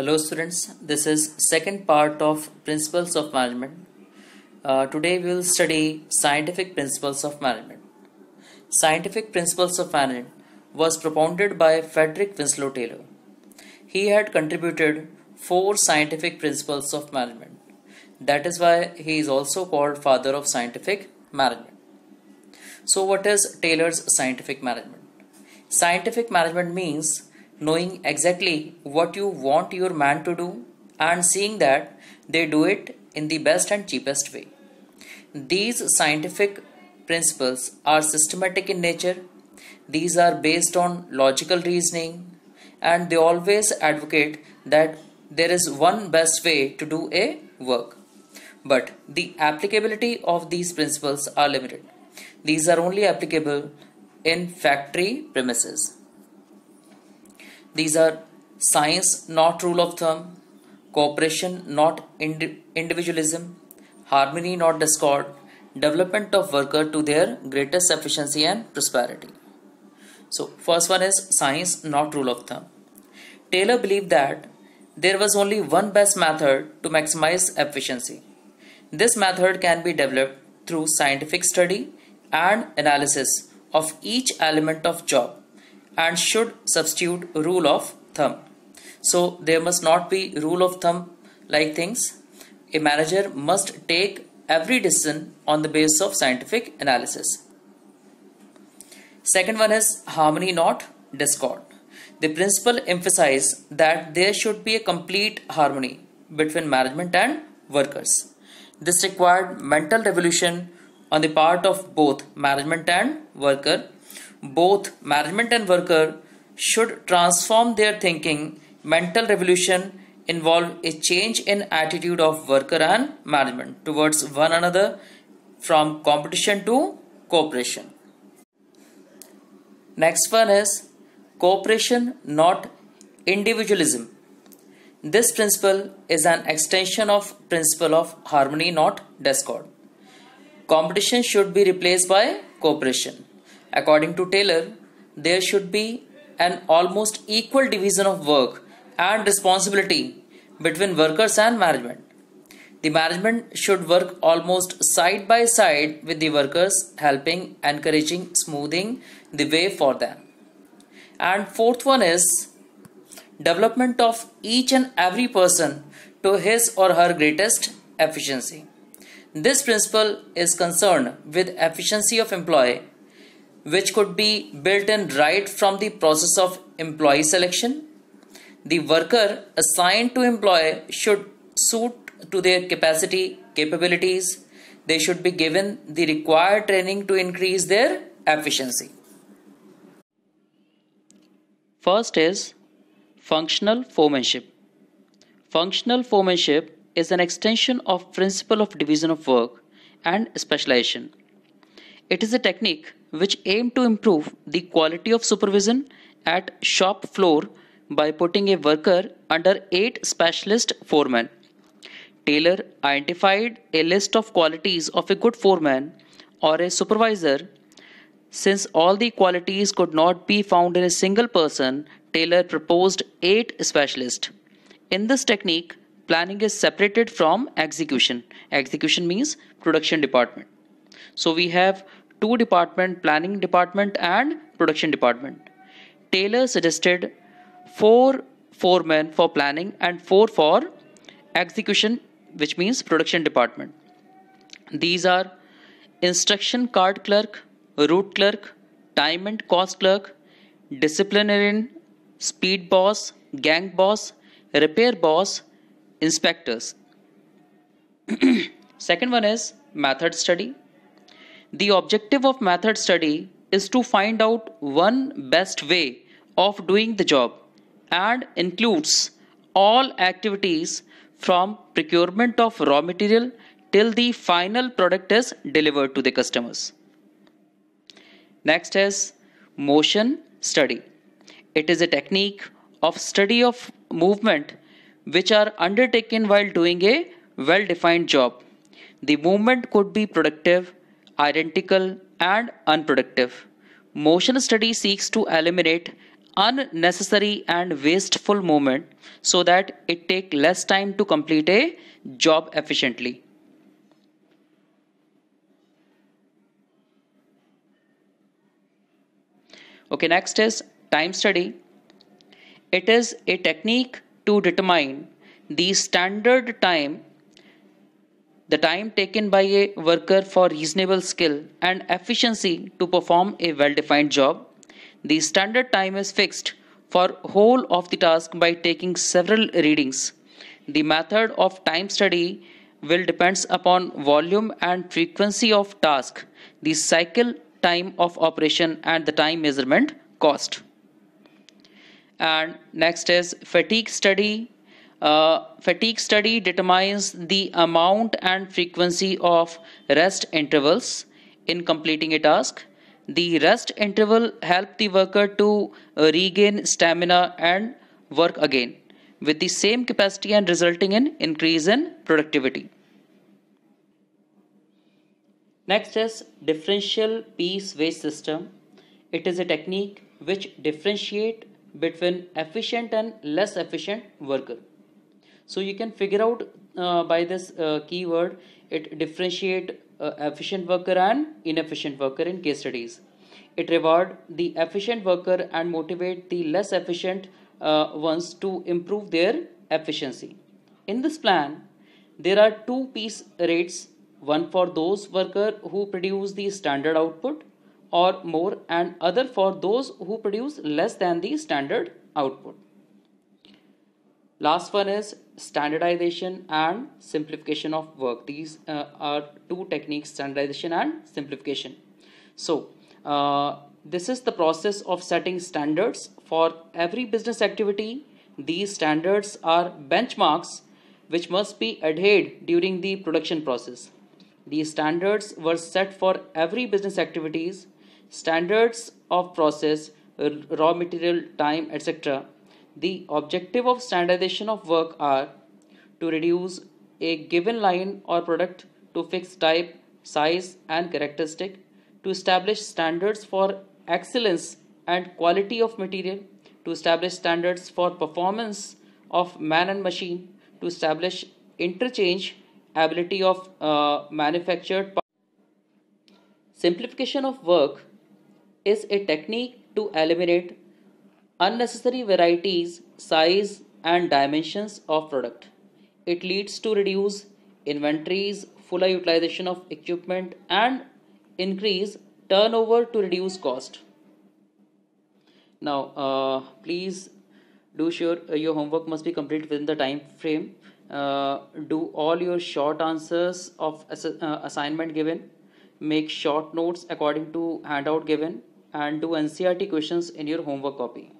Hello students, this is second part of Principles of Management. Today we will study Scientific Principles of Management. Scientific Principles of Management was propounded by Frederick Winslow Taylor. He had contributed 4 scientific principles of management. That is why he is also called father of scientific management. So what is Taylor's scientific management? Scientific management means knowing exactly what you want your man to do and seeing that they do it in the best and cheapest way. These scientific principles are systematic in nature. These are based on logical reasoning and they always advocate that there is one best way to do a work. But the applicability of these principles are limited. These are only applicable in factory premises. These are science, not rule of thumb, cooperation, not individualism, harmony, not discord, development of worker to their greatest efficiency and prosperity. So, first one is science, not rule of thumb. Taylor believed that there was only one best method to maximize efficiency. This method can be developed through scientific study and analysis of each element of job and should substitute rule of thumb. So there must not be rule of thumb like things. A manager must take every decision on the basis of scientific analysis. Second one is harmony, not discord. The principle emphasizes that there should be a complete harmony between management and workers. This required mental revolution on the part of both management and worker. Both management and worker should transform their thinking. Mental revolution involve a change in attitude of worker and management towards one another from competition to cooperation. Next one is cooperation, not individualism. This principle is an extension of principle of harmony, not discord. Competition should be replaced by cooperation. According to Taylor, there should be an almost equal division of work and responsibility between workers and management. The management should work almost side by side with the workers, helping, encouraging, smoothing the way for them. And fourth one is development of each and every person to his or her greatest efficiency. This principle is concerned with efficiency of employee, which could be built in right from the process of employee selection. The worker assigned to employee should suit to their capacity, capabilities. They should be given the required training to increase their efficiency. First is functional foremanship. Functional foremanship is an extension of principle of division of work and specialization. It is a technique which aims to improve the quality of supervision at shop floor by putting a worker under 8 specialist foremen. Taylor identified a list of qualities of a good foreman or a supervisor. Since all the qualities could not be found in a single person, Taylor proposed 8 specialists. In this technique, planning is separated from execution. Execution means production department. So we have 2 departments, planning department and production department. Taylor suggested 4 foremen for planning and 4 for execution, which means production department. These are instruction card clerk, route clerk, time and cost clerk, disciplinarian, speed boss, gang boss, repair boss, inspectors. Second one is method study. The objective of method study is to find out one best way of doing the job and includes all activities from procurement of raw material till the final product is delivered to the customers. Next is motion study. It is a technique of study of movement which are undertaken while doing a well-defined job. The movement could be productive, identical and unproductive. Motion study seeks to eliminate unnecessary and wasteful movement so that it take less time to complete a job efficiently. Okay, next is time study. It is a technique to determine the standard time, the time taken by a worker for reasonable skill and efficiency to perform a well defined job. The standard time is fixed for whole of the task by taking several readings. The method of time study will depends upon volume and frequency of task, the cycle time of operation and the time measurement cost. And next is fatigue study. Fatigue study determines the amount and frequency of rest intervals in completing a task. The rest interval help the worker to regain stamina and work again with the same capacity and resulting in increase in productivity. Next is differential piece wage system. It is a technique which differentiate between efficient and less efficient worker. So you can figure out by this keyword it differentiate efficient worker and inefficient worker in case studies. It reward the efficient worker and motivate the less efficient ones to improve their efficiency. In this plan, there are two piece rates, one for those worker who produce the standard output or more and other for those who produce less than the standard output. Last one is standardization and simplification of work. These are two techniques, standardization and simplification. So this is the process of setting standards for every business activity. These standards are benchmarks which must be adhered during the production process. These standards were set for every business activities, standards of process, raw material, time, etc. The objective of standardization of work are to reduce a given line or product to fixed type, size and characteristic, to establish standards for excellence and quality of material, to establish standards for performance of man and machine, to establish interchange ability of manufactured parts. Simplification of work is a technique to eliminate unnecessary varieties, size and dimensions of product. It leads to reduce inventories, fuller utilization of equipment and increase turnover to reduce cost. Now, please do sure your homework must be completed within the time frame. Do all your short answers of assignment given. Make short notes according to handout given and do NCERT questions in your homework copy.